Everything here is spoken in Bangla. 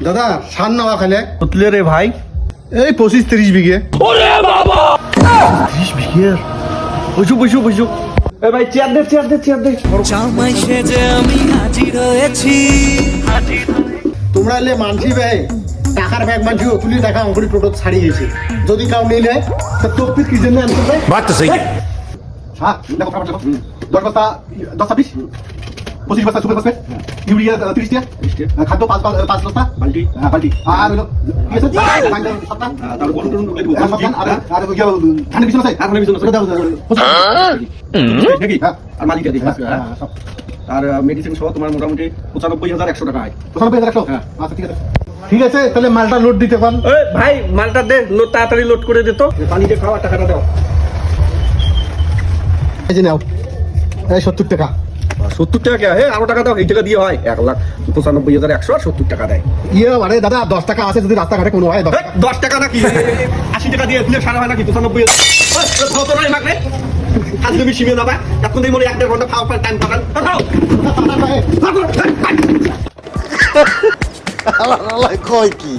দাদা সার নেওয়া খালে উতলে রে ভাই এই 25-30 বিঘে। ওরে বাবা 30 বিঘে বসো বসো বসো এ ভাই চেয়ার দে জামাই সেজে আমি হাজির হয়েছি। তোমরা এলে মানছি ভাই টাকার ব্যাগ মানছি তুলি টাকা অঙ্কুরি টোটো ছাড়িয়েছে যদি কাউ নিলে তা তোর কি জন্য আনতে ভাই বাত তো সহি হ্যাঁ দেখো খাবার দেখো 10 বস্তা 10-26 25 বস্তা সুপার ফসফেট ইউরিয়া 30 টা খাদ্য 5 বস্তা বালতি বালতি আর হলো কি আছে বাঙ্গাল 7টা তারপর বলুন আর ধান বিছনা আছে আর বিছনা আছে দাও দেখি আর মালিক দেখি আর মেডিসিন সহ তোমার মোটামুটি 95,100 টাকা হয়। 95,100 হ্যাঁ। আচ্ছা ঠিক আছে তাহলে মালটা লোড দিতে পারেন। এ ভাই মালটা দে লোড তাড়াতাড়ি লোড করে দে তো পানি দিয়ে খাওয়া টাকাটা দাও। এই যে নাও এই 70 টাকা 70 টাকা কে আরো টাকা দাও, এই টাকা দিয়ে হয় 1,95,100 আর 70 টাকা দেয়। ইয়ে মানে দাদা 10 টাকা আছে যদি রাস্তাঘাটে কোনো হয় 10 টাকা নাকি 80 টাকা দিয়ে দিলে সারা হয় নাকি 95,000 আজকে আমি সীমে যাবা এখন মনে 1-1.5 ঘন্টা খাওয়া টাইম পাবেন। কয় কি